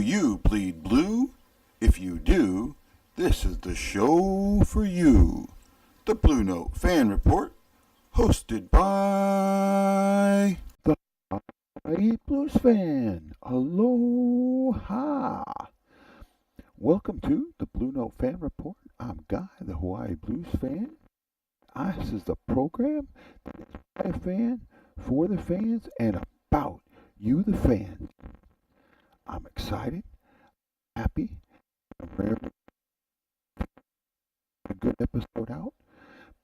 you bleed blue? If you do, this is the show for you. The Bluenote Fan Report, hosted by the Hawaii Blues fan. Aloha! Welcome to the Bluenote Fan Report. I'm Guy, the Hawaii Blues fan. This is the program that is by a fan, for the fans, and about you, the fan. I'm excited, happy, I'm ready to get a good episode out.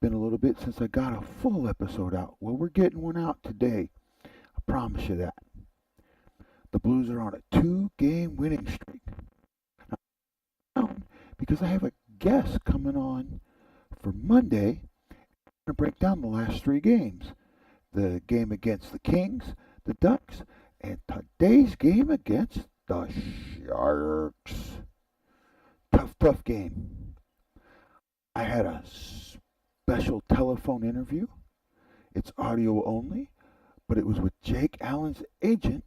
Been a little bit since I got a full episode out. Well, we're getting one out today. I promise you that. The Blues are on a 2-game winning streak. Now, because I have a guest coming on for Monday, I'm going to break down the last 3 games. The game against the Kings, the Ducks, and today's game against the Sharks. Tough game. I had a special telephone interview. It's audio only, but it was with Jake Allen's agent,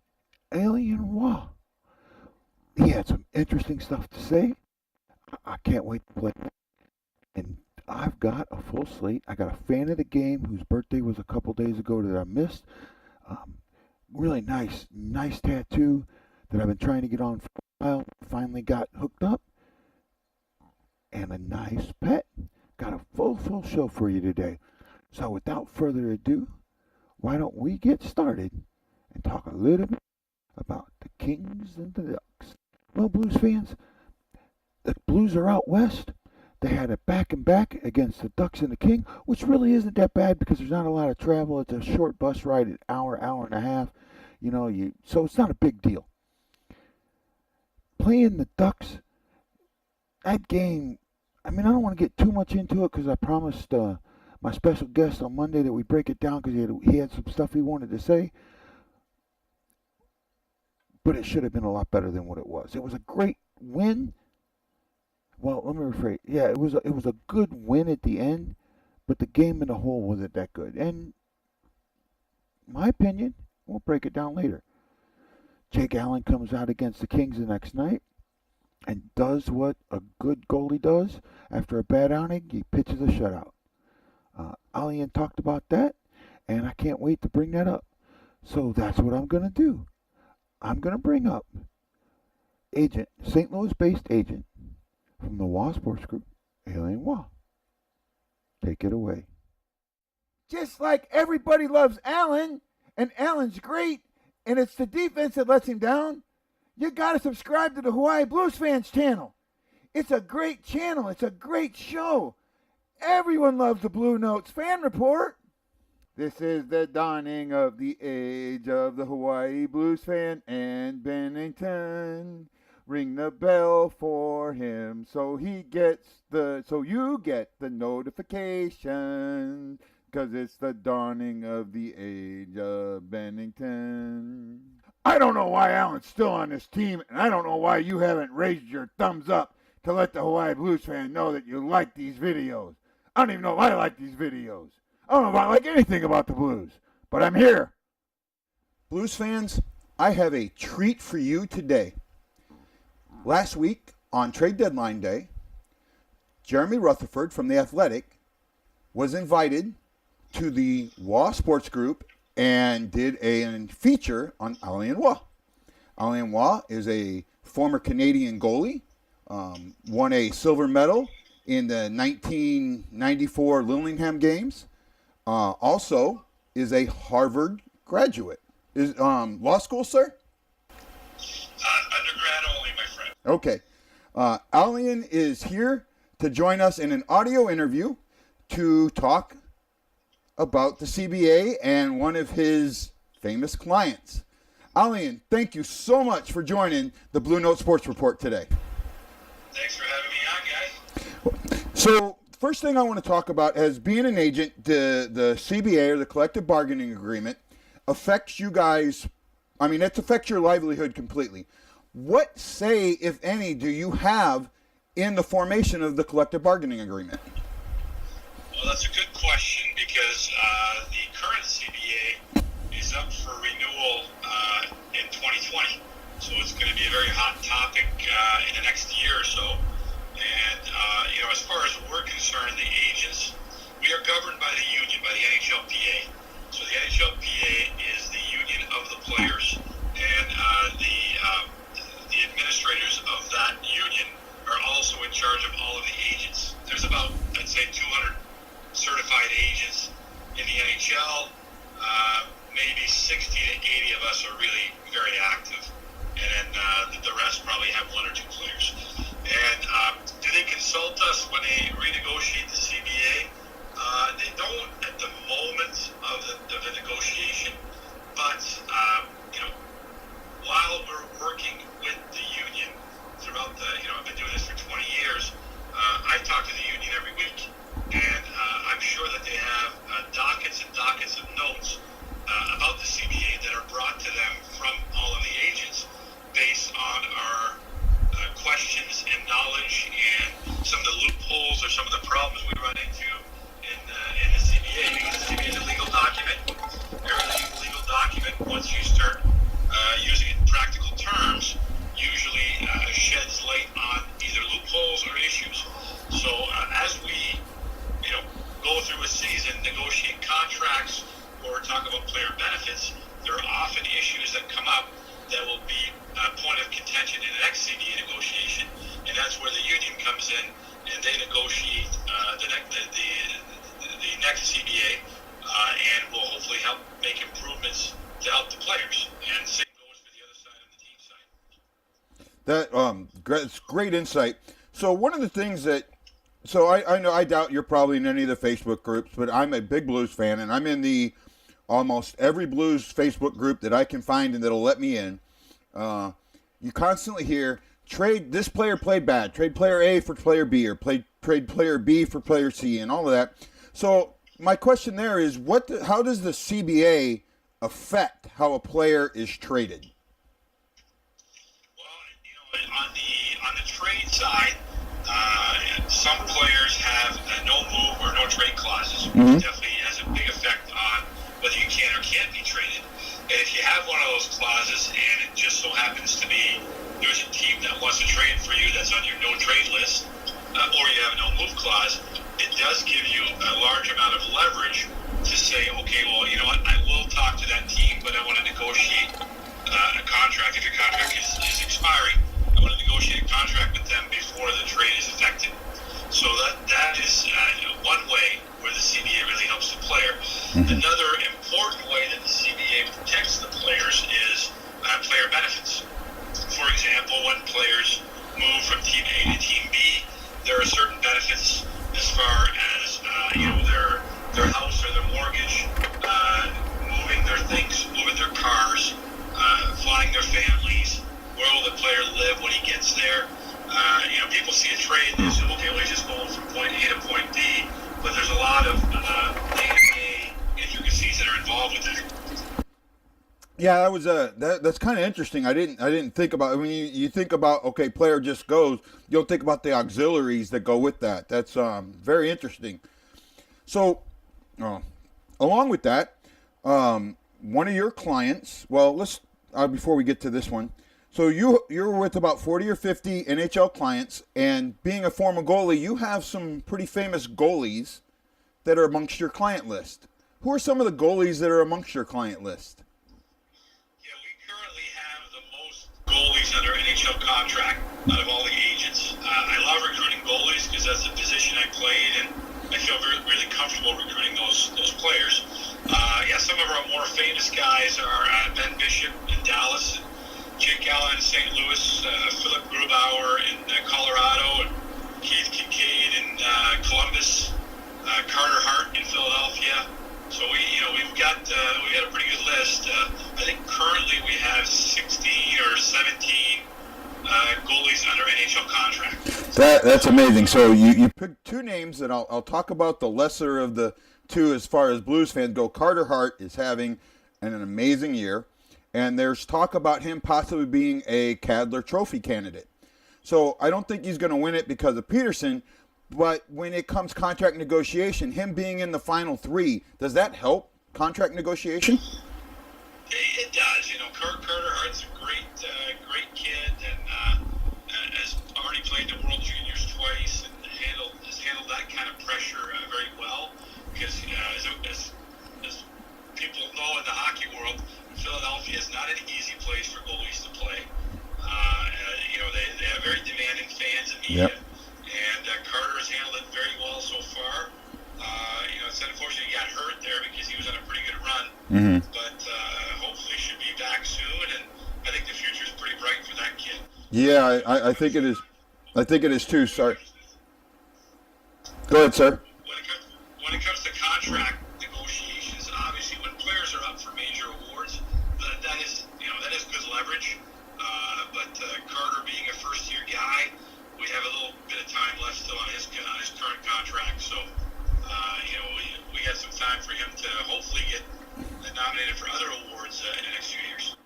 Allain Roy. He had some interesting stuff to say. I can't wait to play it. And I've got a full slate. I got a fan of the game whose birthday was a couple days ago that I missed. Really nice tattoo that I've been trying to get on for a while. Finally got hooked up. And a nice pet. Got a full show for you today. So without further ado, why don't we get started and talk a little bit about the Kings and the Ducks. Well, Blues fans, the Blues are out west. They had a back-and-back against the Ducks and the King, which really isn't that bad because there's not a lot of travel. It's a short bus ride, an hour and a half. So it's not a big deal. Playing the Ducks, that game, I don't want to get too much into it because I promised my special guest on Monday that we break it down because he had some stuff he wanted to say. But it should have been a lot better than what it was. It was a great win. Well, let me rephrase. Yeah, it was a good win at the end, but the game in the whole wasn't that good. And my opinion, we'll break it down later. Jake Allen comes out against the Kings the next night and does what a good goalie does. After a bad outing, he pitches a shutout. Allain talked about that, and I can't wait to bring that up. So that's what I'm going to do. I'm going to bring up St. Louis-based agent from the WA Sports Group, Allain Roy. Take it away. Just like everybody loves Allen, and Allen's great, and it's the defense that lets him down, you got to subscribe to the Hawaii Blues Fans channel. It's a great channel. It's a great show. Everyone loves the Bluenote's Fan Report. This is the dawning of the age of the Hawaii Blues fan and Bennington. Ring the bell for him so you get the notification, 'cause it's the dawning of the age of Bennington. I don't know why Allen's still on this team, and I don't know why you haven't raised your thumbs up to let the Hawaii Blues fan know that you like these videos. I don't even know if I like these videos. I don't know if I like anything about the Blues, but I'm here. Blues fans, I have a treat for you today. Last week, on trade deadline day, Jeremy Rutherford from The Athletic was invited to the WA Sports Group and did a feature on Allain Roy. Allain Roy is a former Canadian goalie, won a silver medal in the 1994 Lillingham Games, also is a Harvard graduate. Is law school, sir? Undergrad only, my friend. Okay. Allain is here to join us in an audio interview to talk about the CBA and one of his famous clients. Allain, thank you so much for joining the Bluenote Sports Report today. Thanks for having me on, guys. So, first thing I want to talk about is being an agent, the CBA, or the collective bargaining agreement, affects you guys. It affects your livelihood completely. What say, if any, do you have in the formation of the collective bargaining agreement? Well, that's a good question because the current CBA is up for renewal in 2020. So it's going to be a very hot topic in the next year or so. And, as far as we're concerned, the agents, we are governed by the union, by the NHLPA. So the NHLPA is the union of the players, and the administrators of that union are also in charge of all of the agents. There's about, I'd say, 200 certified agents in the NHL. Maybe 60 to 80 of us are really very active, and then the rest probably have one or two players. And do they consult us when they renegotiate the CBA? They don't at the moment of the negotiation, but while we're working with the union throughout I've been doing this for 20 years. I talk to the union every week, and I'm sure that they have dockets and dockets of notes about the CBA that are brought to them from all of the agents based on our questions and knowledge and some of the loopholes or some of the problems we run into in the CBA, because the CBA is a legal document. Everything's a legal document. Once you start using it in practical terms, usually sheds light on either loopholes or issues. So as we go through a season, negotiate contracts, or talk about player benefits, there are often issues that come up that will be a point of contention in the next CBA negotiation, and that's where the union comes in and they negotiate the next CBA, and will hopefully help make improvements to help the players. And same goes for the other side on the team side. That's great insight. So one of the things that, so I know, I doubt you're probably in any of the Facebook groups, but I'm a big Blues fan, and I'm in the almost every Blues Facebook group that I can find and that'll let me in. You constantly hear, trade, this player played bad, trade player A for player B, or trade player B for player C, and all of that. So my question there is, how does the CBA affect how a player is traded? Well, on the trade side, some players have no move or no trade clauses, which definitely has a big effect on whether you can or can't be traded. And if you have one of those clauses, and it just so happens to be there's a team that wants to trade for you that's on your no trade list, or you have a no move clause, it does give you a large amount of leverage to say, okay, well, you know what, I will talk to that team, but I want to negotiate a contract. If your contract is expiring, I want to negotiate a contract with them before the trade is effective. So that is one way where the CBA really helps the player. Another important way that the CBA protects the players is player benefits. For example, when players move from Team A to Team B, there are certain benefits as far as their house or their mortgage, moving their things, moving their cars, flying their families, where will the player live when he gets there. People see a trade and they say, okay, well, he's just going from point A to point B, but there's a lot of day-to-day intricacies that are involved with that. Yeah, that was that's kind of interesting. I didn't think about. I mean, you think about, okay, player just goes. You don't think about the auxiliaries that go with that. That's very interesting. So, along with that, one of your clients. Well, let's before we get to this one. So you're with about 40 or 50 NHL clients, and being a former goalie, you have some pretty famous goalies that are amongst your client list. Who are some of the goalies that are amongst your client list? Yeah, we currently have the most goalies under NHL contract out of all the agents. I love recruiting goalies because that's the position I played, and I feel really comfortable recruiting those players. Some of our more famous guys are Ben Bishop in Dallas, Jake Allen in St. Louis, Philip Grubauer in Colorado, and Keith Kincaid in Columbus, Carter Hart in Philadelphia. So we've got a pretty good list. I think currently we have 16 or 17 goalies under NHL contract. That's amazing. So you picked two names, and I'll talk about the lesser of the two as far as Blues fans go. Carter Hart is having an amazing year, and there's talk about him possibly being a Cadler Trophy candidate. So I don't think he's going to win it because of Peterson, but when it comes contract negotiation, him being in the final three, does that help contract negotiation? It does. Carter Hart's a great Yep. And Carter has handled it very well so far. It's unfortunate he got hurt there because he was on a pretty good run. Mm-hmm. But hopefully should be back soon, and I think the future is pretty bright for that kid. Yeah, I think it is. I think it is too. Sorry. Go ahead, sir. When it comes to contract negotiations, obviously when players are up for major awards, that is good leverage. But Carter being a first-year guy, we have a little bit of time left still on his current contract. So, we got some time for him to hopefully get nominated for other awards in the next few years.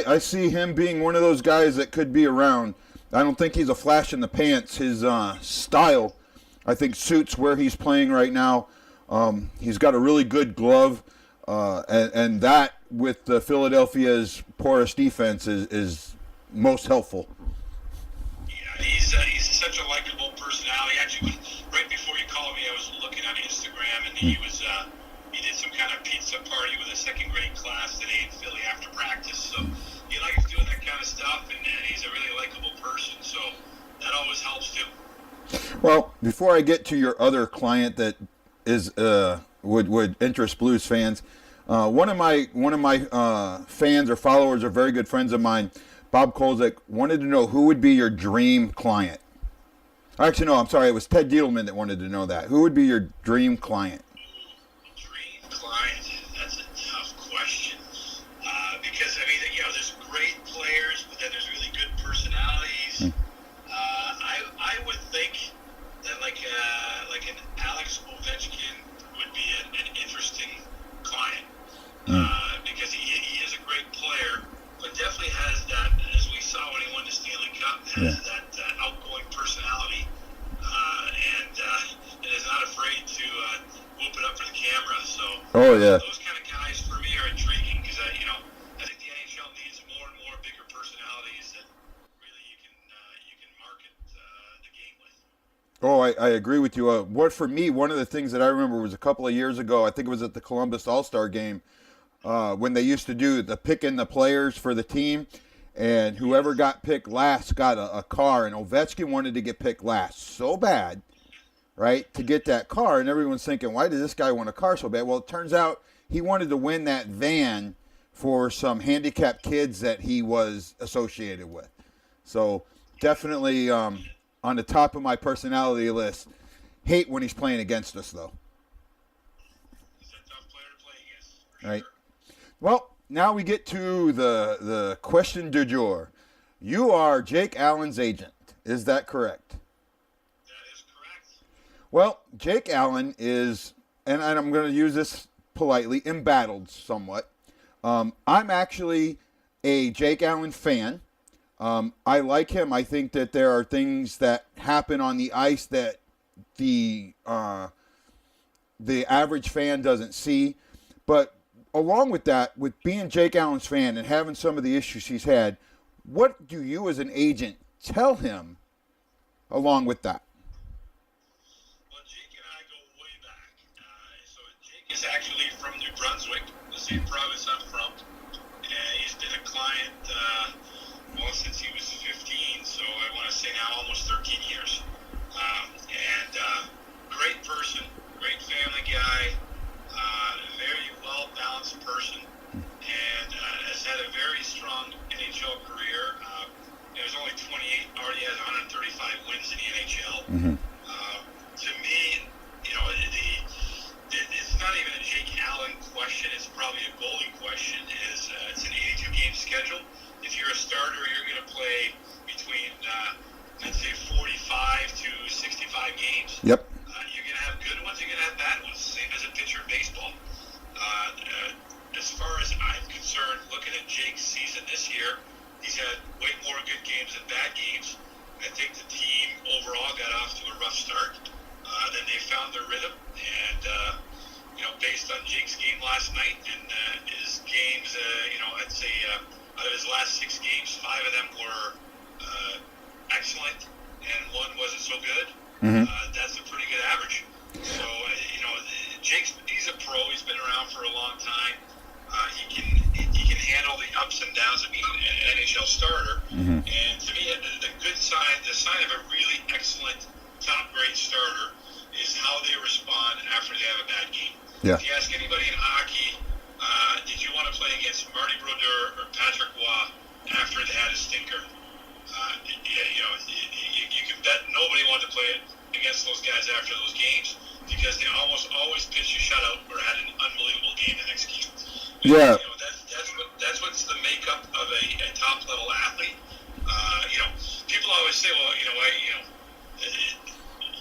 I see him being one of those guys that could be around. I don't think he's a flash in the pants. His style, I think, suits where he's playing right now. He's got a really good glove, and that with the Philadelphia's porous defense is most helpful. Yeah, he's such a likable personality. Actually, right before you called me, I was looking on Instagram, and he did some kind of pizza party with a second grade class today in Philly after practice. So he likes doing that kind of stuff, and he's a really likable person. So that always helps too. Well, before I get to your other client that is would interest Blues fans, one of my fans or followers or very good friends of mine, Bob Kolzak, wanted to know who would be your dream client. Actually, no, I'm sorry, it was Ted Diedelman that wanted to know that. Who would be your dream client? Dream client? That's a tough question. Because there's great players, but then there's really good personalities. I would think that like an Alex Ovechkin would be an interesting client because he is a great player, but definitely has that, as we saw when he won the Stanley Cup, has that outgoing personality and is not afraid to whoop it up for the camera. So those kind of guys for me are intriguing because I think the NHL needs more and more bigger personalities that really you can market the game with. Oh, I agree with you. For me, one of the things that I remember was a couple of years ago, I think it was at the Columbus All-Star game, when they used to do the picking the players for the team, and whoever got picked last got a car, and Ovechkin wanted to get picked last so bad, right, to get that car, and everyone's thinking, why did this guy want a car so bad? Well, it turns out he wanted to win that van for some handicapped kids that he was associated with. So definitely on the top of my personality list. Hate when he's playing against us, though. He's a tough player to play against, for Right. sure. Well, now we get to the question du jour. You are Jake Allen's agent. Is that correct? That is correct. Well, Jake Allen is, and I'm going to use this politely, embattled somewhat. I'm actually a Jake Allen fan. I like him. I think that there are things that happen on the ice that the average fan doesn't see. But along with that, with being Jake Allen's fan and having some of the issues he's had, what do you as an agent tell him along with that? Well, Jake and I go way back. So Jake is actually from New Brunswick, the same province I'm from. And he's been a client since he was 15, so I want to say now almost 13 years. Great person, great family guy, very well-balanced person, and has had a very strong NHL career. There's only 28, already has 135 wins in the NHL. Mm-hmm. To me, it's not even a Jake Allen question. It's probably a goalie question. It's an 82-game schedule. If you're a starter, you're going to play between, I'd say, 45 to 65 games. Yep. You're going to have good ones. You're going to have bad ones. Same as a pitcher in baseball. As far as I'm concerned, looking at Jake's season this year, he's had way more good games than bad games. I think the team overall got off to a rough start. Then they found their rhythm, and based on Jake's game last night and his games, I'd say out of his last 6 games, 5 of them were excellent, and 1 wasn't so good. Mm-hmm. That's a pretty good average. So he's a pro. He's been around for a long time. He can handle the ups and downs of being an NHL starter. Mm-hmm. And to me, the good sign, the sign of a really excellent, top-grade starter is how they respond after they have a bad game. Yeah. If you ask anybody in hockey, did you want to play against Marty Brodeur or Patrick Roy after they had a stinker? You can bet nobody wanted to play against those guys after those games because they almost always pitched a shutout or had an unbelievable game the next game. Yeah. That's what's the makeup of a top level athlete. People always say, well,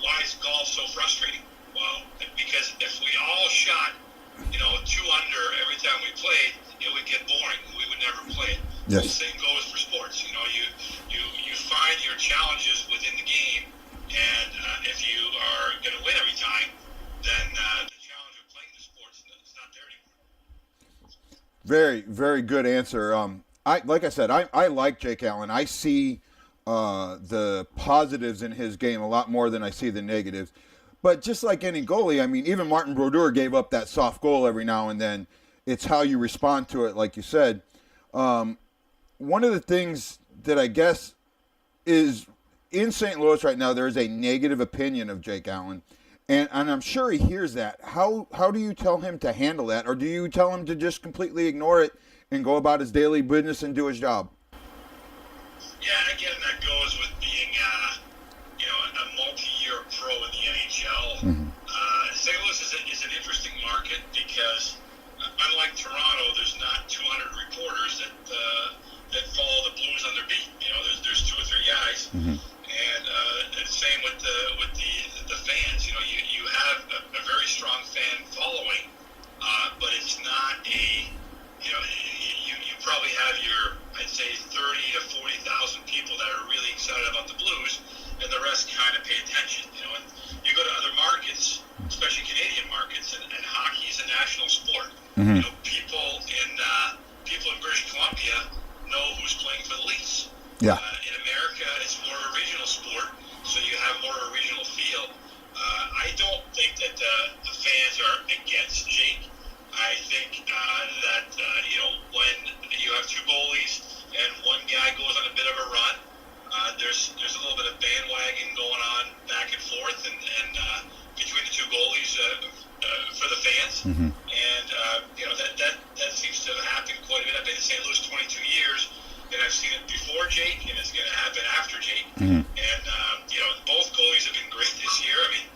why is golf so frustrating? Well, because if we all shot, 2 under every time we played, it would get boring. We would never play it. Yes. The same goes for sports. You find your challenges within the game, and if you are going to win every time, then the challenge of playing the sports is not there anymore. Very, very good answer. I like Jake Allen. I see the positives in his game a lot more than I see the negatives. But just like any goalie, I mean, even Martin Brodeur gave up that soft goal every now and then. It's how you respond to it, like you said. One of the things that I guess is in St. Louis right now, there is a negative opinion of Jake Allen. And I'm sure he hears that. How do you tell him to handle that? Or do you tell him to just completely ignore it and go about his daily business and do his job? Yeah, again, that goes with being a multi-year pro in the NHL. Mm-hmm. St. Louis is an interesting market because unlike Toronto, there's not 200 reporters that follow the Blues on their beat. There's 2 or 3 guys. Mm-hmm. And same with the fans. You have a very strong fan following, but it's not a you probably have your, I'd say, 30 to 40,000 people that are really excited about the Blues, and the rest kind of pay attention. And you go to other markets, especially Canadian markets, and hockey is a national sport. Mm-hmm. People in British Columbia know who's playing for the Leafs. Yeah. In America, it's more of a regional sport, so you have more of a regional feel. I don't think that the fans are against Jake. I think that when you have 2 goalies and one guy goes on a bit of a run, there's a little bit of bandwagon going on back and forth and between the 2 goalies for the fans. Mm-hmm. And that seems to have happened quite a bit. I've been in St. Louis 22 years. And I've seen it before Jake, and it's going to happen after Jake. Mm-hmm. And, both goalies have been great this year. I mean,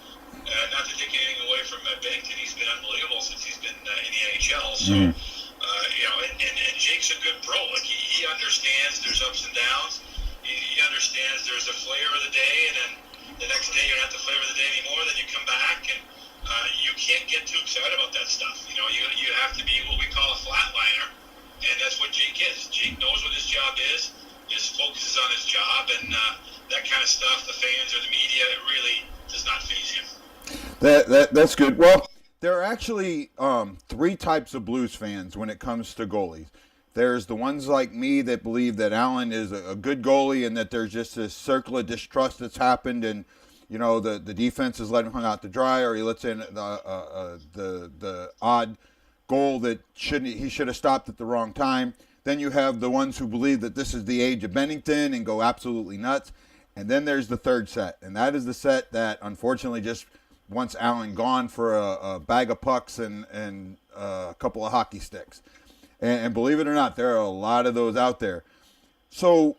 not to take anything away from Bennington, he's been unbelievable since he's been in the NHL. So, Mm-hmm. And Jake's a good pro. Like, he understands there's ups and downs. He understands there's a flavor of the day, and then the next day you're not the flavor of the day anymore. Then you come back, and you can't get too excited about that stuff. You have to be what we call a flatliner. And that's what Jake is. Jake knows what his job is. His focus is on his job, and that kind of stuff, the fans or the media, it really does not faze him. That's good. Well, there are actually 3 types of Blues fans when it comes to goalies. There's the ones like me that believe that Allen is a good goalie and that there's just this circle of distrust that's happened, and the defense is letting him hang out to dry, or he lets in the odd goal that he should have stopped at the wrong time. Then you have the ones who believe that this is the age of Bennington and go absolutely nuts. And then there's the third set, and that is the set that unfortunately just wants Allen gone for a bag of pucks and a couple of hockey sticks. And believe it or not, there are a lot of those out there. So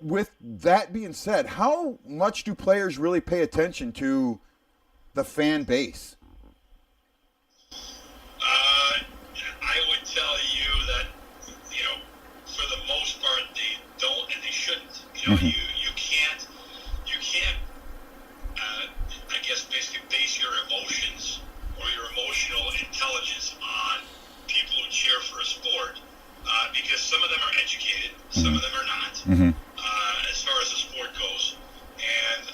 with that being said, how much do players really pay attention to the fan base? I would tell you that, for the most part, they don't and they shouldn't. Mm-hmm. You can't, I guess, basically base your emotions or your emotional intelligence on people who cheer for a sport because some of them are educated, some of them are not, as far as the sport goes. And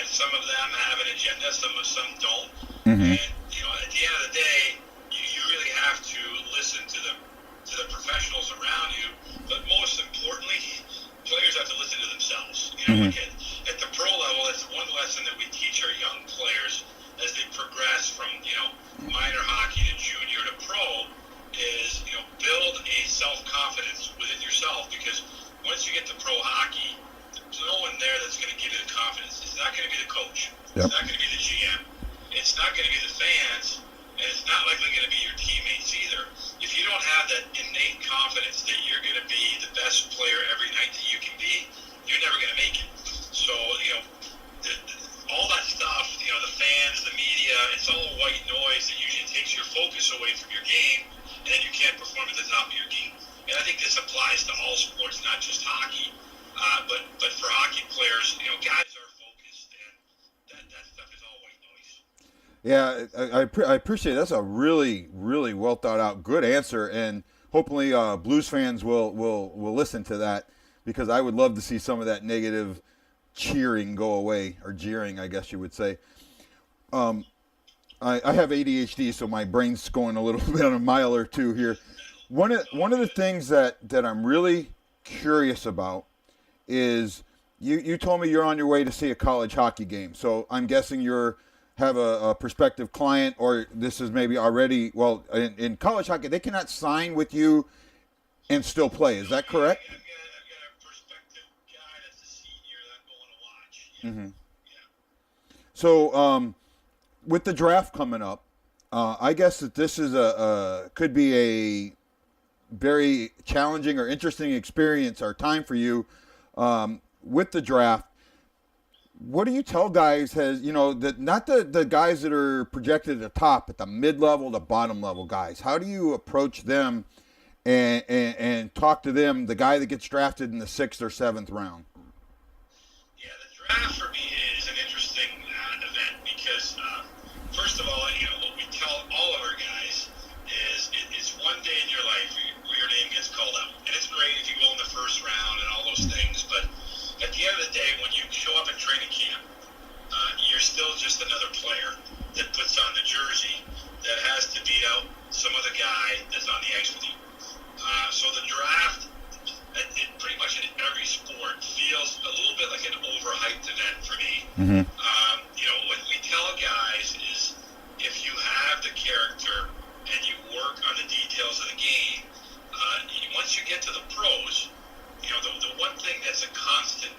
some of them have an agenda, some don't. Mm-hmm. And, at the end of the day, you really have to listen to the professionals around you, but most importantly, players have to listen to themselves. Like at the pro level, that's one lesson that we teach our young players as they progress from minor hockey to junior to pro is build a self-confidence because once you get to pro hockey, there's no one there that's going to give you the confidence. It's not going to be the coach. Yep. It's not going to be the GM. It's not going to be the fans, and it's not likely going to be your teammates either. If you don't have that innate confidence that you're going to be the best player every night that you can be, you're never going to make it. So, all that stuff, the fans, the media, it's all white noise that usually takes your focus away from your game, and then you can't perform at the top of your game. And I think this applies to all sports, not just hockey. But for hockey players, guys are focused, and that stuff is all white noise. Yeah, I appreciate it. That's a really, really well thought out, good answer, and hopefully Blues fans will listen to that, because I would love to see some of that negative cheering go away, or jeering, I guess you would say. I have ADHD, so my brain's going a little bit on a mile or two here. One of the things that I'm really curious about is you told me you're on your way to see a college hockey game. So I'm guessing have a prospective client, or this is maybe already, well, in college hockey, they cannot sign with you and still play. Is that correct? I've got a prospective guy that's a senior that I'm going to watch. Yeah. Mm-hmm. Yeah. So with the draft coming up, I guess that this is could be a very challenging or interesting experience or time for you with the draft. What do you tell guys not the guys that are projected at the top, but the mid-level, the bottom-level guys? How do you approach them and talk to them, the guy that gets drafted in the 6th or 7th round? Yeah, the draft for me is an interesting event because, first of all, what we tell all of our guys is it's one day in your life where your name gets called out. And it's great if you go in the first round and all those things, but at the end of the day, when you show up in training camp, you're still just another player that puts on the jersey that has to beat out some other guy that's on the ice with you. So the draft, it pretty much in every sport, feels a little bit like an overhyped event for me. Mm-hmm. What we tell guys is if you have the character and you work on the details of the game, once you get to the pros, the one thing that's a constant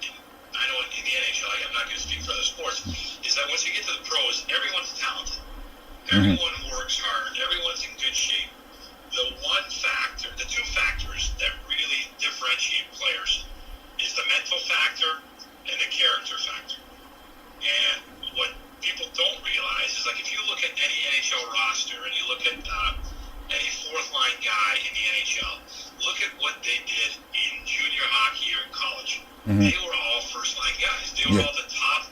I know in the NHL, I'm not going to speak for other sports, is that once you get to the pros, everyone's talented. Everyone works hard. Everyone's in good shape. The two factors that really differentiate players is the mental factor and the character factor. And what people don't realize is, like, if you look at any NHL roster and you look at any fourth-line guy in the NHL, look at what they did in junior hockey or in college. Mm-hmm. They were all first-line guys. They were all the top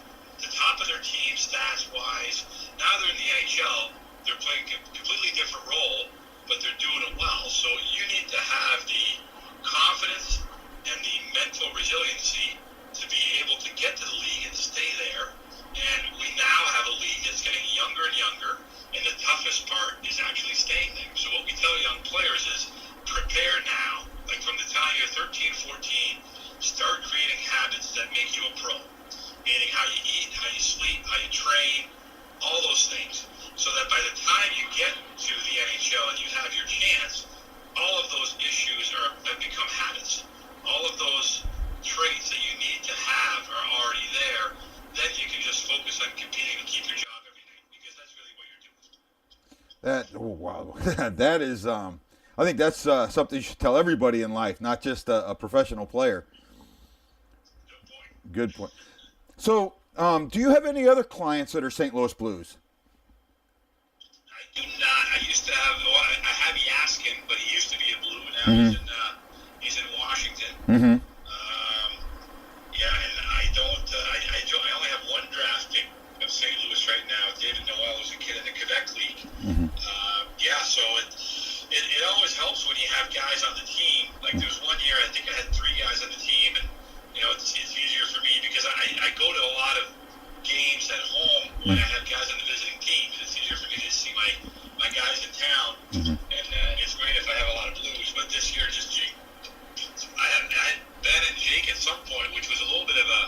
of their team stats-wise. Now they're in the NHL. They're playing a completely different role, but they're doing it well. So you need to have the confidence and the mental resiliency to be able to get to the league and stay there. And we now have a league that's getting younger and younger, and the toughest part is actually staying there. So what we tell young players is prepare now. Like from the time you're 13, 14, start creating habits that make you a pro. Meaning how you eat, how you sleep, how you train, all those things. So that by the time you get to the NHL and you have your chance, all of those issues have become habits. All of those traits that you need to have are already there. Then you can just focus on competing to keep your job every night, because that's really what you're doing. That is, I think that's something you should tell everybody in life, not just a professional player. Good point. So, do you have any other clients that are St. Louis Blues? I do not. I used to have. Well, I have Yaskin, but he used to be a Blue. Now he's in Washington. Mm-hmm. Yeah, and I don't. I only have one draft pick of St. Louis right now. David Noel, who's a kid in the Quebec League. Mm-hmm. So it always helps when you have guys on the team. Like there was one year, I think I had 3 guys on the team, and it's easier for me because I go to a lot of games at home when I have guys on the visiting teams. It's easier for me to see my guys in town, and it's great if I have a lot of Blues. But this year, just Jake. I had Ben and Jake at some point, which was a little bit of a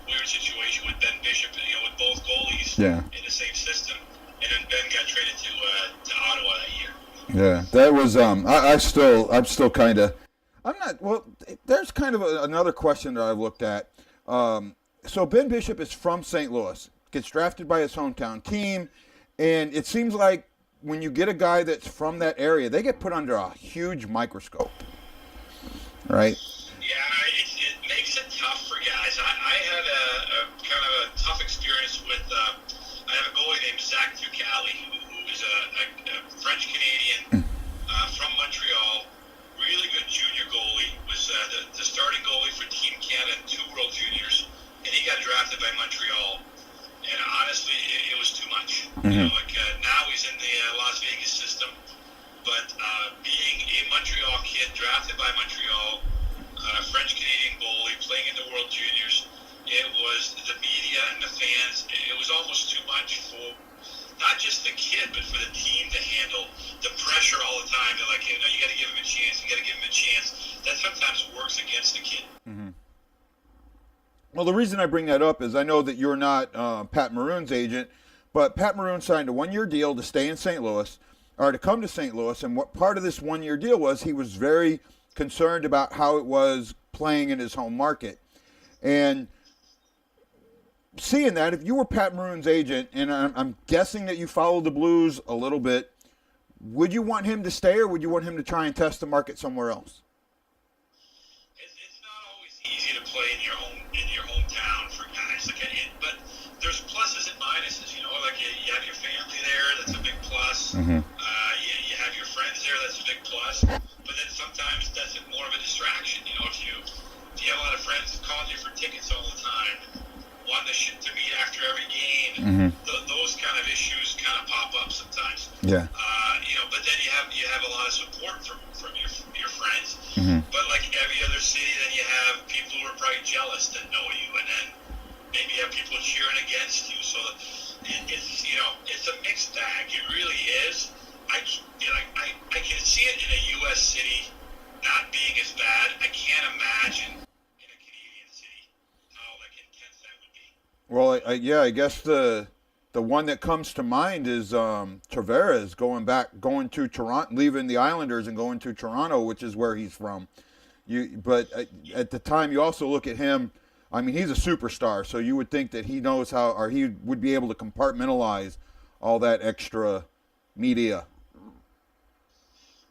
weird situation with Ben Bishop, with both goalies in the same system, and then Ben got traded to Ottawa that year. Yeah, that was I'm still kind of. I'm Well, there's kind of another question that I've looked at. So Ben Bishop is from St. Louis, gets drafted by his hometown team, and it seems like when you get a guy that's from that area, they get put under a huge microscope, right? Yeah, it makes it tough for guys. I had a kind of a tough experience with. I have a goalie named Zach thew, who is a French Canadian from Montreal. Really good junior goalie. Was the starting goalie for Team Canada in 2 World Juniors, and he got drafted by Montreal. And honestly, it was too much. You know, now he's in the Las Vegas system, but being a Montreal kid drafted by Montreal, French Canadian goalie playing in the World Juniors, it was the media and the fans. It was almost too much for not just the kid, but for the team to handle the pressure all the time. They're like, hey, no, you got to give him a chance. You got to give him a chance. That sometimes works against the kid. Mm-hmm. Well, the reason I bring that up is I know that you're not Pat Maroon's agent, but Pat Maroon signed a 1-year deal to stay in St. Louis, or to come to St. Louis, and what part of this 1-year deal was he was very concerned about how it was playing in his home market. And seeing that, if you were Pat Maroon's agent, and I'm guessing that you followed the Blues a little bit, would you want him to stay, or would you want him to try and test the market somewhere else? It's not always easy to play in your hometown for guys, but there's pluses and minuses. You know, like you have your family there, that's a big plus. You have your friends there, that's a big plus. But then sometimes that's more of a distraction. You know, if you have a lot of friends calling you for tickets all the time, wanting to meet after every game, those kind of issues kind of pop up sometimes. Yeah. You know, but then you have a lot of support from your friends. But like every other city, then you have people who are probably jealous that know you, and then maybe you have people cheering against you. So it's it's a mixed bag. It really is. I can see it in a U.S. city not being as bad. I can't imagine in a Canadian city how intense that would be. Well, I guess the one that comes to mind is Tavares going to Toronto, leaving the Islanders and going to Toronto, which is where he's from. But at the time, you also look at him. I mean, he's a superstar, so you would think that he knows how, or he would be able to compartmentalize all that extra media.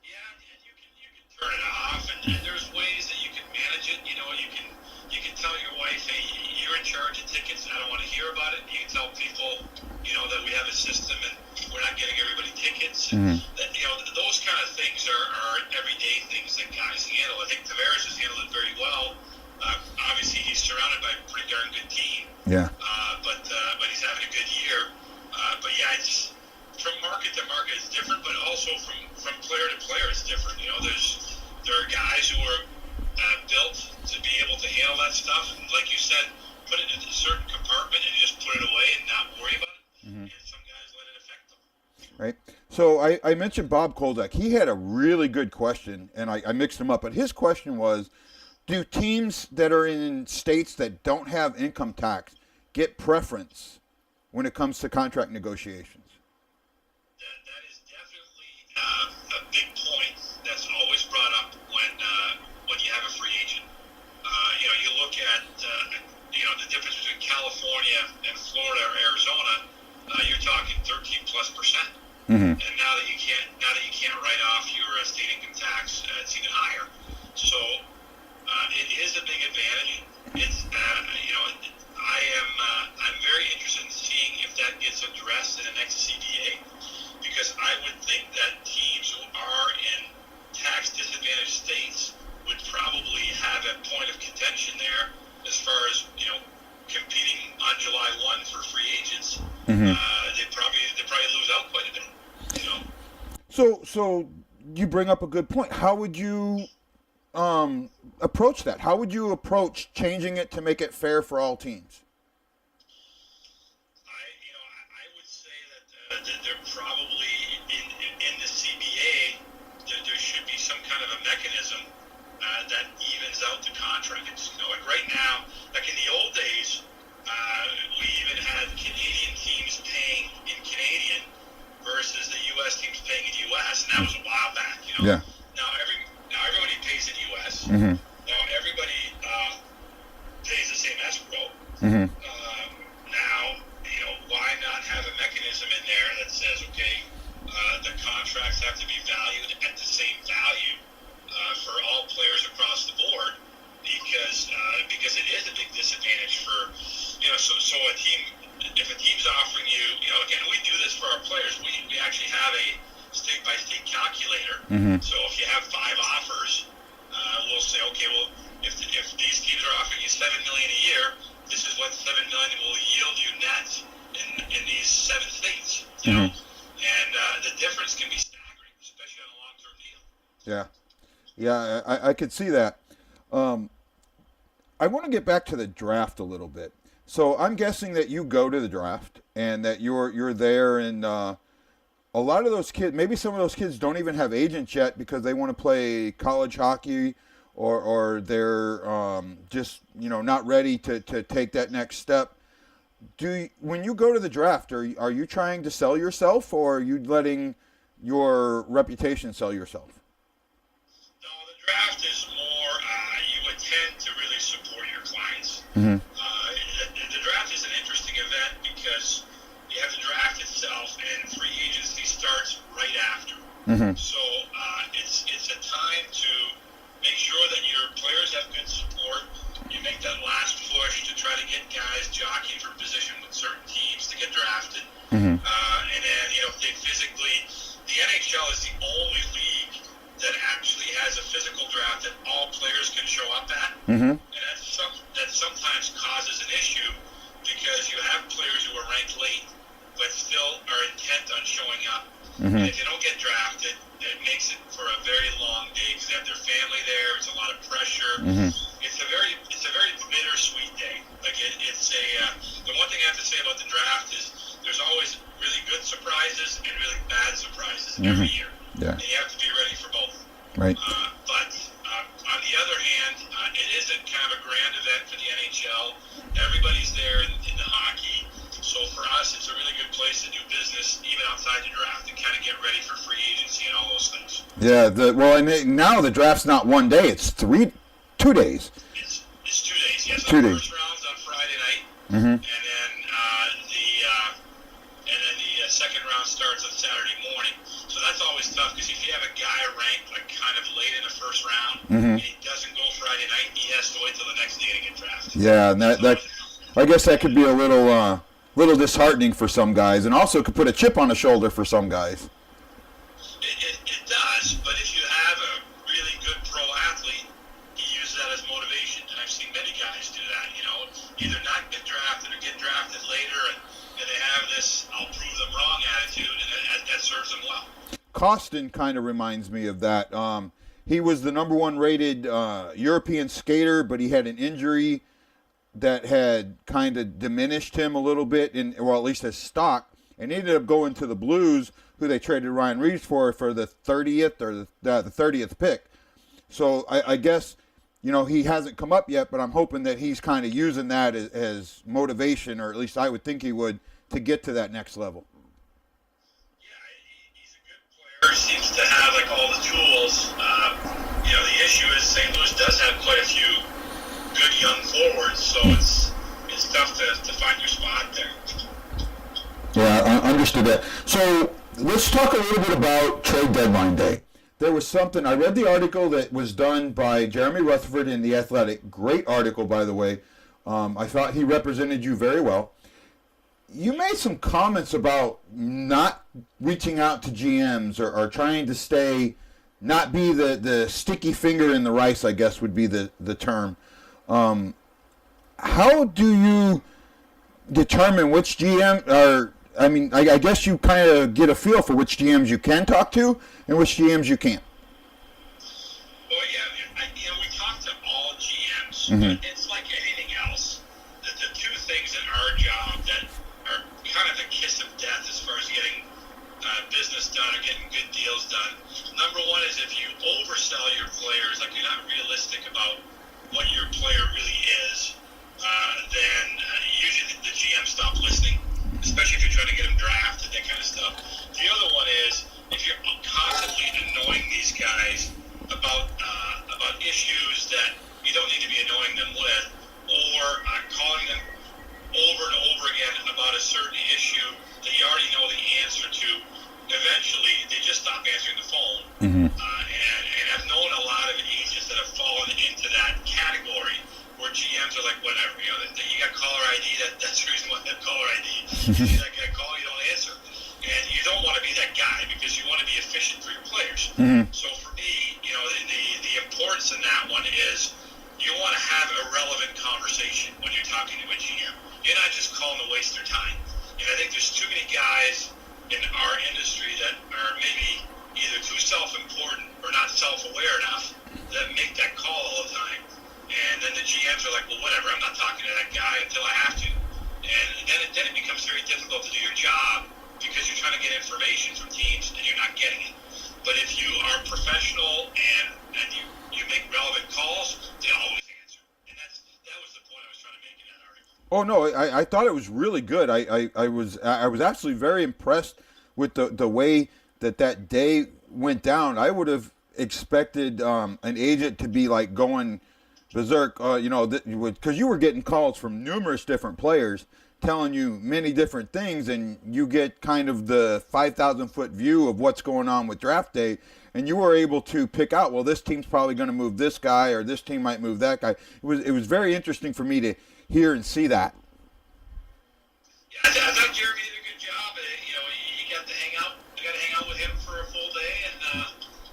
Yeah, and you can turn it off, and there's ways that you can manage it. You know, you can tell your wife, hey, you're in charge of tickets, and I don't want to hear about it. You can tell people, that we have a system and we're not getting everybody tickets. And that, those kind of things are everyday things that guys handle. I think Tavares has handled it very well. Obviously, he's surrounded by a pretty darn good team. Yeah. But he's having a good year. But yeah, it's from market to market it's different, but also from player to player it's different. There are guys who are built to be able to handle that stuff, and like you said, put it in a certain compartment and just put it away and not worry about it. And some guys let it affect them. Right. So I mentioned Bob Kolzak. He had a really good question, and I mixed them up. But his question was, do teams that are in states that don't have income tax get preference when it comes to contract negotiations? That is definitely a big point that's always brought up when you have a free agent. You look at the difference between California and Florida or Arizona. You're talking 13+%. And now that you can't write off your state income tax, it's even higher. So it is a big advantage. It's I'm very interested in seeing if that gets addressed in the next CBA, because I would think that teams who are in tax disadvantaged states would probably have a point of contention there as far as competing on July 1 for free agents. They probably lose out quite a bit. So you bring up a good point. How would you approach that? How would you approach changing it to make it fair for all teams? I would say that there probably in the CBA there should be some kind of a mechanism that evens out the contracts. Like right now, like in the old days, we even had Canadian teams paying in Canadian versus the U.S. teams paying in U.S., and that was a while back. Yeah. Now everybody pays in U.S. Now, why not have a mechanism in there that says, okay, the contracts have to be valued at the same value for all players across the board, because it is a big disadvantage for, so a team, if a team's offering you, again, we do this for our players. We actually have a state-by-state calculator. So if you have 5 offers, we'll say, okay, well, if these teams are offering you $7 million a year, this is what $7 million will yield you net in these 7 states. And the difference can be staggering, especially on a long-term deal. Yeah, I could see that. I want to get back to the draft a little bit. So I'm guessing that you go to the draft and that you're there, and a lot of those kids, maybe some of those kids don't even have agents yet because they want to play college hockey, or they're just not ready to take that next step. When you go to the draft, are you trying to sell yourself, or are you letting your reputation sell yourself? No, the draft is more, you intend to really support your clients. The draft is an interesting event because you have the draft itself, and free agency starts right after. So it's a time to make sure that your players have good support. You make that last push to try to get guys jockeying for position with certain teams to get drafted. And then, they physically, the NHL is the only league that actually has a physical draft that all players can show up at. And that sometimes causes an issue because you have players who are ranked late but still are intent on showing up. And if you don't get drafted, it makes it for a very long day because they have their family there. It's a lot of pressure. It's a very bittersweet day. Like the one thing I have to say about the draft is there's always really good surprises and really bad surprises every year. And you have to be ready for both. Right. But on the other hand, it is a kind of a grand event for the NHL. Everybody's there in the hockey. So for us, it's a really good place to do business, even outside the draft, and kind of get ready for free agency and all those things. Yeah. And now the draft's not one day; it's 2 days. It's 2 days. Yes. 2 days. The first round's on Friday night, and then the second round starts on Saturday morning. So that's always tough because if you have a guy ranked like kind of late in the first round and he doesn't go Friday night, he has to wait till the next day to get drafted. Yeah, and that I guess that could be a little disheartening for some guys, and also could put a chip on the shoulder for some guys. It does, but if you have a really good pro athlete, he uses that as motivation, and I've seen many guys do that. Either not get drafted or get drafted later, and they have this "I'll prove them wrong" attitude, and that serves them well. Costin kind of reminds me of that. He was the number 1 rated European skater, but he had an injury that had kind of diminished him a little bit, or at least his stock, and he ended up going to the Blues, who they traded Ryan Reeves for the 30th or the 30th pick. So I guess, he hasn't come up yet, but I'm hoping that he's kind of using that as motivation, or at least I would think he would, to get to that next level. Yeah, he's a good player. Seems to have like all the tools. The issue is St. Louis does have quite a few good young forwards, so it's tough to find your spot there. Yeah, I understood that. So let's talk a little bit about trade deadline day. There was something, I read the article that was done by Jeremy Rutherford in The Athletic. Great article, by the way. I thought he represented you very well. You made some comments about not reaching out to GMs or trying to not be the sticky finger in the rice, I guess would be the term. How do you determine which GM I guess you kind of get a feel for which GMs you can talk to and which GMs you can't. Well, yeah, we talk to all GMs, but it's like anything else. The 2 things in our job that are kind of the kiss of death as far as getting business done or getting good deals done. Number 1 is if you oversell your players, like you're not realistic about what your player really is, then usually the GM stop listening, especially if you're trying to get them drafted, that kind of stuff. The other one is if you're constantly annoying these guys about issues that you don't need to be annoying them with, or calling them over and over again about a certain issue that you already know the answer to, eventually they just stop answering the phone. And I've known a lot of agents that have fallen into that category where GMs are like, whatever, you got caller ID, that's the reason why they have caller ID. You see that guy call, you don't answer. And you don't want to be that guy because you want to be efficient for your players. So for me, the importance in that one is you want to have a relevant conversation when you're talking to a GM. You're not just calling to waste their time. And I think there's too many guys in our industry that are maybe either too self-important or not self-aware enough that make that call all the time. And then the GMs are like, well, whatever, I'm not talking to that guy until I have to. And then it becomes very difficult to do your job because you're trying to get information from teams and you're not getting it. But if you are professional and you make relevant calls, they always answer. And that was the point I was trying to make in that article. Oh no, I thought it was really good. I was absolutely very impressed with the way that day went down. I would have expected an agent to be like going berserk, because you were getting calls from numerous different players telling you many different things, and you get kind of the 5,000-foot view of what's going on with draft day, and you were able to pick out, well, this team's probably going to move this guy, or this team might move that guy. It was very interesting for me to hear and see that. Yeah, I thought Jeremy did a good job. You got to hang out. You got to hang out with him for a full day, and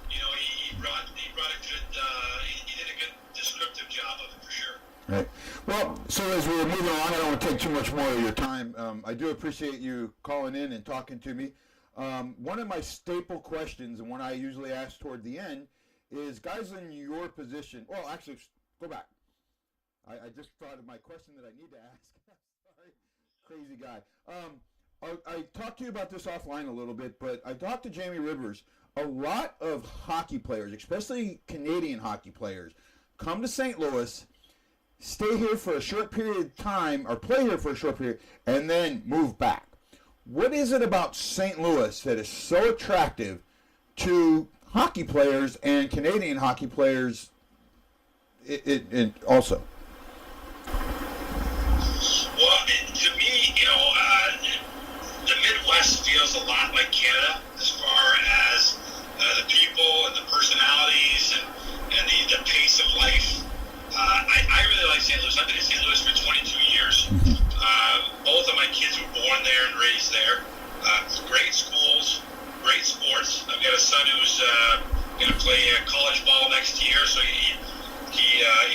he brought a good. He did a good descriptive job of it for sure. Right. Well, so as we're moving on, I don't want to take too much more of your time. I do appreciate you calling in and talking to me. One of my staple questions, and one I usually ask toward the end, is guys in your position. Well, actually, go back. I just thought of my question that I need to ask. Sorry, crazy guy. I talked to you about this offline a little bit, but I talked to Jamie Rivers. A lot of hockey players, especially Canadian hockey players, come to St. Louis, stay here for a short period of time, or play here for a short period, and then move back. What is it about St. Louis that is so attractive to hockey players and Canadian hockey players it also? Well, to me, the Midwest feels a lot like Canada as far as the people and the personalities and the pace of life. I really like St. Louis. I've been in St. Louis for 22 years. Both of my kids were born there and raised there. Great schools, great sports. I've got a son who's going to play college ball next year, so he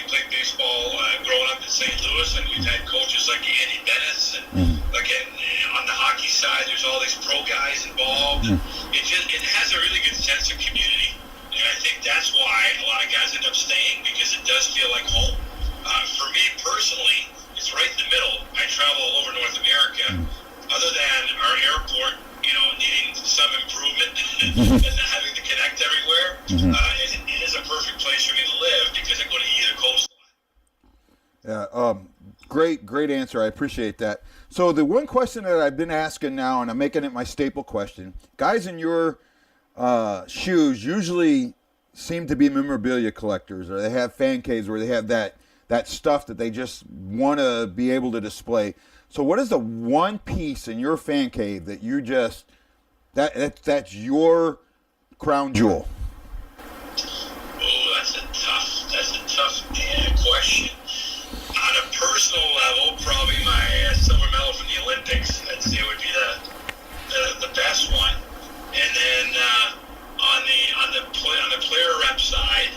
played baseball growing up in St. Louis, and we've had coaches like Andy Bennis, and on the hockey side, there's all these pro guys involved. It has a really good sense of community, and I think that's why a lot of guys end up staying, because it does feel like home. For me personally, it's right in the middle. I travel all over North America. Other than our airport, needing some improvement and having to connect everywhere, it is a perfect place for me to live because I go to either coastline. Yeah, great answer. I appreciate that. So the one question that I've been asking now, and I'm making it my staple question, guys in your shoes usually seem to be memorabilia collectors, or they have fan caves where they have that stuff that they just want to be able to display. So what is the one piece in your fan cave that you just that's your crown jewel? Oh, that's a tough question. On a personal level, probably my silver medal from the Olympics. I'd say would be the best one. And then on the player rep side,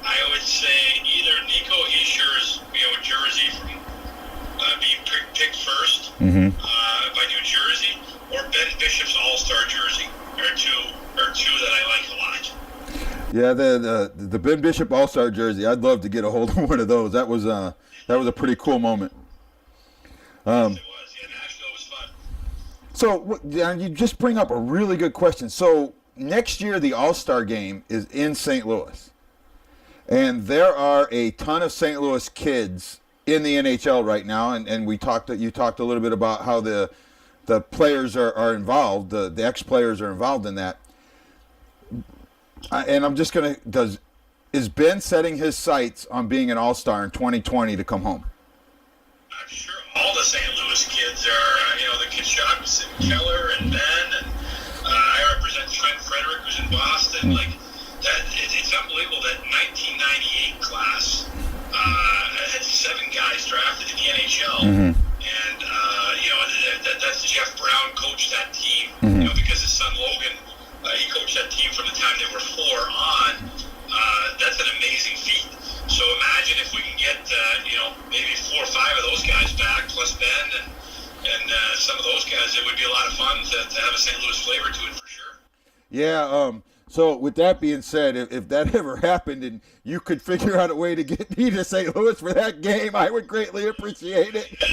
I would say either Nico Heischer's jersey from being picked first by New Jersey, or Ben Bishop's All-Star jersey are two that I like a lot. Yeah, the Ben Bishop All-Star jersey, I'd love to get a hold of one of those. That was a pretty cool moment. Yes, it was. Yeah, Nashville was fun. So you just bring up a really good question. So next year the All-Star game is in St. Louis, and there are a ton of St. Louis kids in the NHL right now, and you talked a little bit about how the players are involved, the ex-players are involved in that. And I'm just going to, is Ben setting his sights on being an All-Star in 2020 to come home? I'm sure all the St. Louis Kachuk, Sim Keller, and Ben, and I represent Trent Frederick, who's in Boston. Like that, it's unbelievable that 1998 class had 7 guys drafted in the NHL, and that's Jeff Brown coached that team. Because his son Logan, he coached that team from the time they were 4 on. That's an amazing feat. So imagine if we can get maybe 4 or 5 of those guys back, plus Ben and some of those guys. It would be a lot of fun to have a St. Louis flavor to it for sure. Yeah. So with that being said, if that ever happened and you could figure out a way to get me to St. Louis for that game, I would greatly appreciate it. I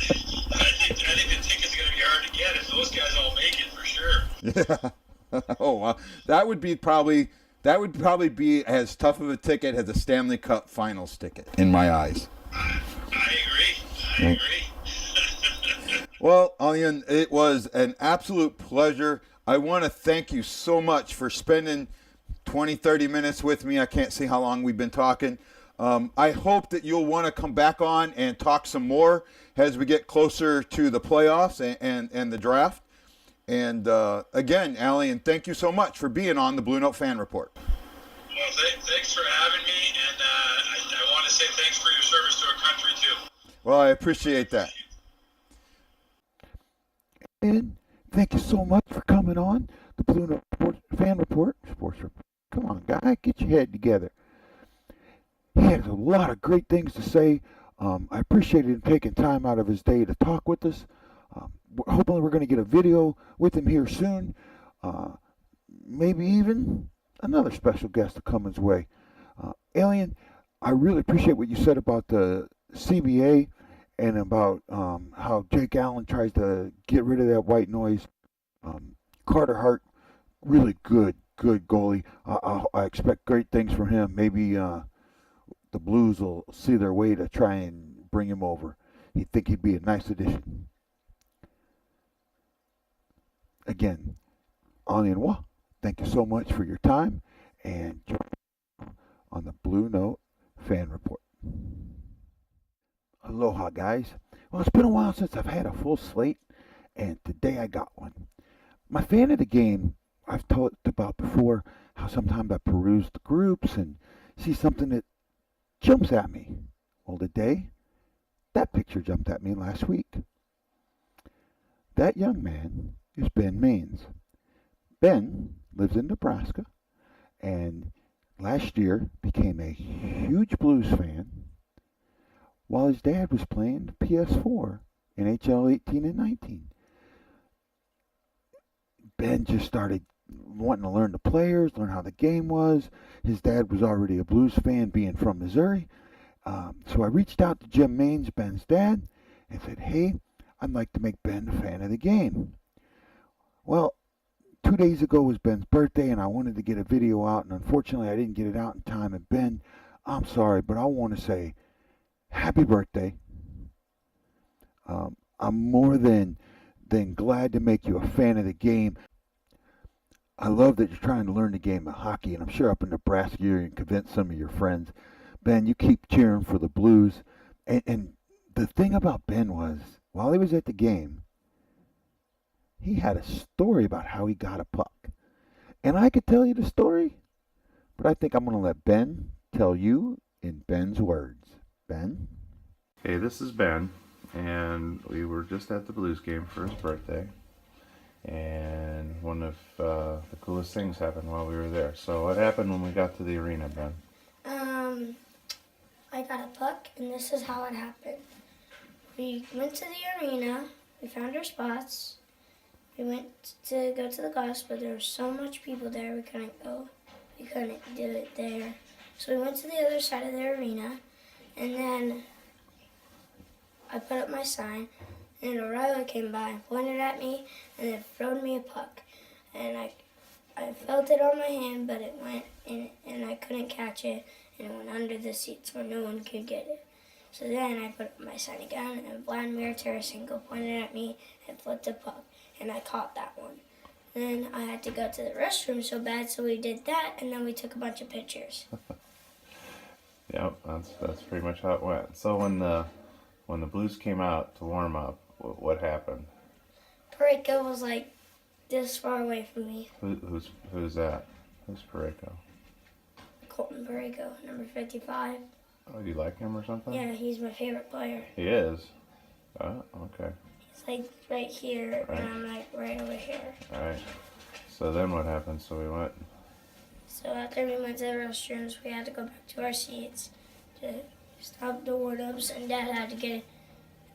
think the tickets are going to be hard to get if those guys all make it for sure. Yeah. Oh, wow. That would probably be as tough of a ticket as a Stanley Cup Finals ticket in my eyes. I agree. Well, Allain, it was an absolute pleasure. I want to thank you so much for spending 20, 30 minutes with me. I can't see how long we've been talking. I hope that you'll want to come back on and talk some more as we get closer to the playoffs and the draft. And again, Allain, thank you so much for being on the Bluenote Fan Report. Well, thanks for having me, and I want to say thanks for your service to our country, too. Well, I appreciate that. And thank you so much for coming on the Bluenote Fan Report. Sports Report. Come on, guy, get your head together. He has a lot of great things to say. I appreciated him taking time out of his day to talk with us. Hopefully we're going to get a video with him here soon. Maybe even another special guest to come his way. Allain, I really appreciate what you said about the CBA and about how Jake Allen tries to get rid of that white noise. Carter Hart, really good goalie. I expect great things from him. Maybe the Blues will see their way to try and bring him over. He'd think he'd be a nice addition. Again, Allain Roy, thank you so much for your time and join on the Bluenote Fan Report. Aloha, guys. Well, it's been a while since I've had a full slate, and today I got one. My fan of the game, I've talked about before, how sometimes I peruse the groups and see something that jumps at me. Well, today, that picture jumped at me last week. That young man is Ben Maines. Ben lives in Nebraska and last year became a huge Blues fan while his dad was playing PS4 NHL 18 and 19. Ben just started wanting to learn the players, learn how the game was. His dad was already a Blues fan, being from Missouri. So I reached out to Jim Maines, Ben's dad, and said, hey, I'd like to make Ben a fan of the game. Well, 2 days ago was Ben's birthday, and I wanted to get a video out, and unfortunately I didn't get it out in time. And Ben, I'm sorry, but I want to say happy birthday. I'm more than glad to make you a fan of the game. I love that you're trying to learn the game of hockey, and I'm sure up in Nebraska you can convince some of your friends. Ben, you keep cheering for the Blues. And the thing about Ben was, while he was at the game, he had a story about how he got a puck. And I could tell you the story, but I think I'm going to let Ben tell you in Ben's words. Ben? Hey, this is Ben, and we were just at the Blues game for his birthday. And one of the coolest things happened while we were there. So what happened when we got to the arena, Ben? I got a puck, and this is how it happened. We went to the arena, we found our spots, we went to go to the glass, but there was so much people there we couldn't go. We couldn't do it there. So we went to the other side of the arena, and then I put up my sign, and O'Reilly came by and pointed at me, and then thrown me a puck. And I felt it on my hand, but it went in, and I couldn't catch it, and it went under the seats where no one could get it. So then I put up my sign again, and Vladimir Tarasenko pointed at me and flipped the puck, and I caught that one. Then I had to go to the restroom so bad, so we did that, and then we took a bunch of pictures. Yep, that's pretty much how it went. So when the Blues came out to warm up, what happened? Pareko was like this far away from me. Who's that? Who's Pareko? Colton Pareko, number 55. Oh, do you like him or something? Yeah, he's my favorite player. He is? Oh, okay. He's like right here, Right. and I'm like right over here. Alright. So then what happened? So we went. So after we went to the restrooms, we had to go back to our seats to stop the warm-ups, and Dad had to get,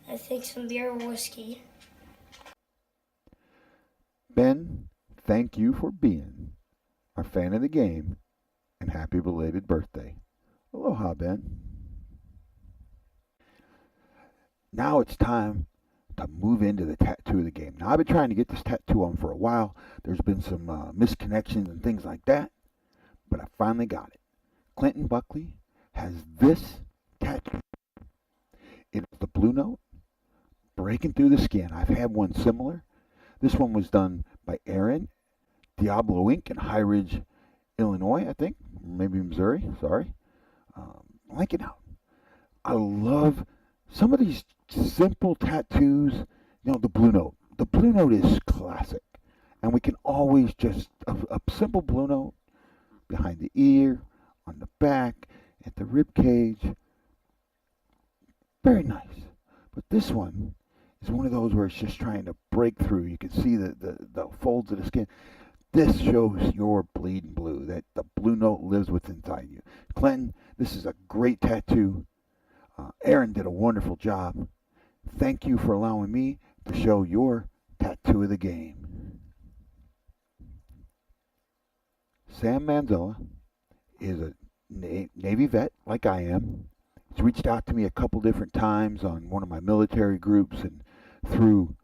I think, some beer or whiskey. Ben, thank you for being our fan of the game, and happy belated birthday. Aloha, Ben. Now it's time to move into the tattoo of the game. Now, I've been trying to get this tattoo on for a while. There's been some misconnections and things like that, but I finally got it. Clinton Buckley has this tattoo. It's the Bluenote, breaking through the skin. I've had one similar. This one was done by Aaron, Diablo Inc. in High Ridge, Illinois, I think. Maybe Missouri, sorry. Blanking out. I love some of these simple tattoos. You know, the Bluenote. The Bluenote is classic. And we can always just, a simple Bluenote behind the ear, on the back, at the rib cage. Very nice. But this one is one of those where it's just trying to break through. You can see the folds of the skin. This shows your bleeding blue, that the Bluenote lives within inside you. Clinton, this is a great tattoo. Aaron did a wonderful job. Thank you for allowing me to show your tattoo of the game. Sam Manzella is a Navy vet like I am. He's reached out to me a couple different times on one of my military groups and through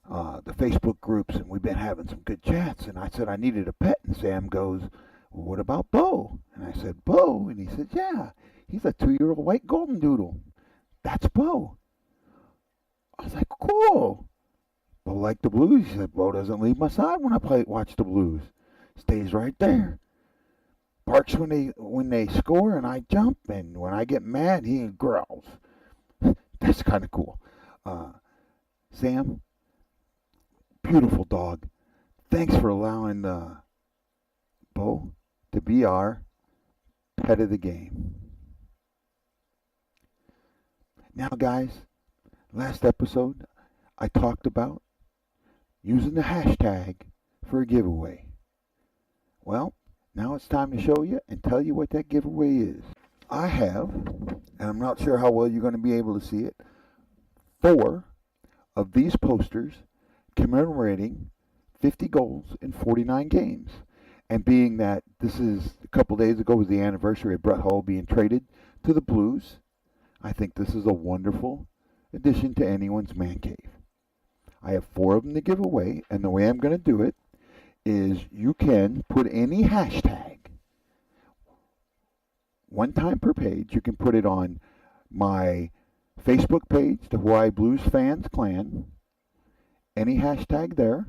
the Facebook groups, and we've been having some good chats. And I said I needed a pet, and Sam goes, well, what about Bo? And I said, Bo? And he said, yeah, he's a 2-year-old white golden doodle. That's Bo. I was like, cool. Bo liked the Blues. He said, Bo doesn't leave my side when I watch the Blues. Stays right there. Barks when they score, and I jump, and when I get mad, he growls. That's kind of cool. Sam, beautiful dog. Thanks for allowing Bo to be our pet of the game. Now, guys, last episode I talked about using the hashtag for a giveaway. Well, now it's time to show you and tell you what that giveaway is. I have, and I'm not sure how well you're going to be able to see it, 4 of these posters commemorating 50 goals in 49 games. And being that this is a couple days ago was the anniversary of Brett Hull being traded to the Blues, I think this is a wonderful addition to anyone's man cave. I have 4 of them to give away, and the way I'm going to do it is you can put any hashtag, one time per page. You can put it on my Facebook page, the Hawaii Blues Fans Clan, any hashtag there.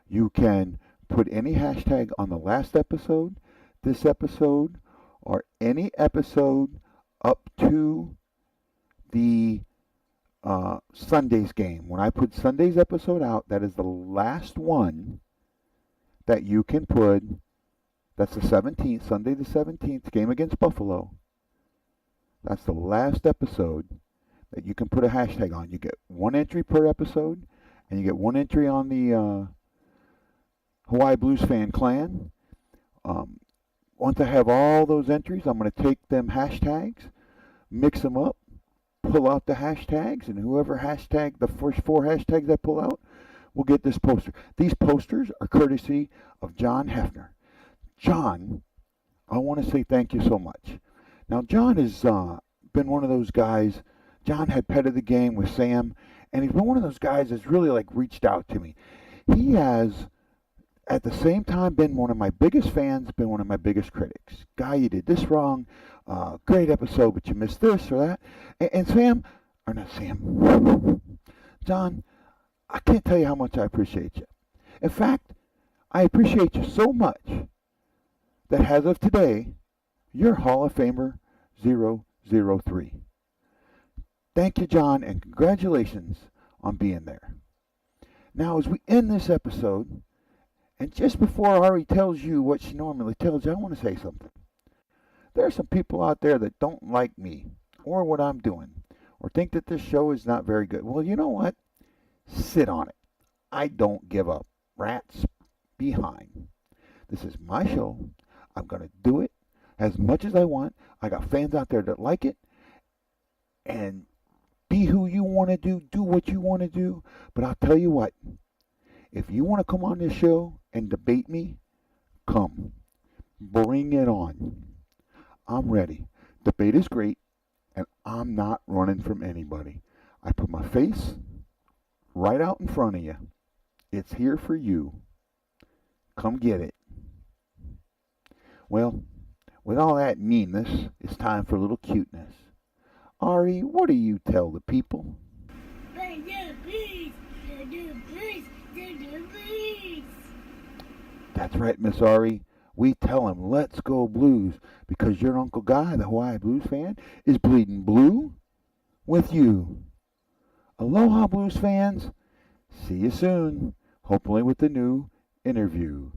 You can put any hashtag on the last episode, this episode, or any episode up to the Sunday's game. When I put Sunday's episode out, that is the last one that you can put. That's the 17th, Sunday the 17th, game against Buffalo. That's the last episode that you can put a hashtag on. You get 1 entry per episode, and you get 1 entry on the Hawaii Blues Fan Clan. Once I have all those entries, I'm going to take them hashtags, mix them up, pull out the hashtags, and whoever hashtag, the first 4 hashtags I pull out, will get this poster. These posters are courtesy of John Hefner. John, I want to say thank you so much. Now, John has been one of those guys. John had pet of the game with Sam, and he's been one of those guys that's really like reached out to me. He has, at the same time, been one of my biggest fans, been one of my biggest critics. Guy, you did this wrong. Great episode, but you missed this or that. And Sam, or not Sam, John, I can't tell you how much I appreciate you. In fact, I appreciate you so much that as of today, you're Hall of Famer 003. Thank you, John, and congratulations on being there. Now, as we end this episode, and just before Ari tells you what she normally tells you, I want to say something. There are some people out there that don't like me or what I'm doing or think that this show is not very good. Well, you know what? Sit on it. I don't give up. Rats behind. This is my show. I'm going to do it as much as I want. I got fans out there that like it. And be who you want to do what you want to do. But I'll tell you what, if you want to come on this show and debate me, come. Bring it on. I'm ready. Debate is great, and I'm not running from anybody. I put my face right out in front of you. It's here for you. Come get it. Well, with all that meanness, it's time for a little cuteness. Ari, what do you tell the people? That's right, Miss Ari. We tell him, let's go blues, because your Uncle Guy, the Hawaii Blues fan, is bleeding blue with you. Aloha, Blues fans. See you soon, hopefully with the new interview.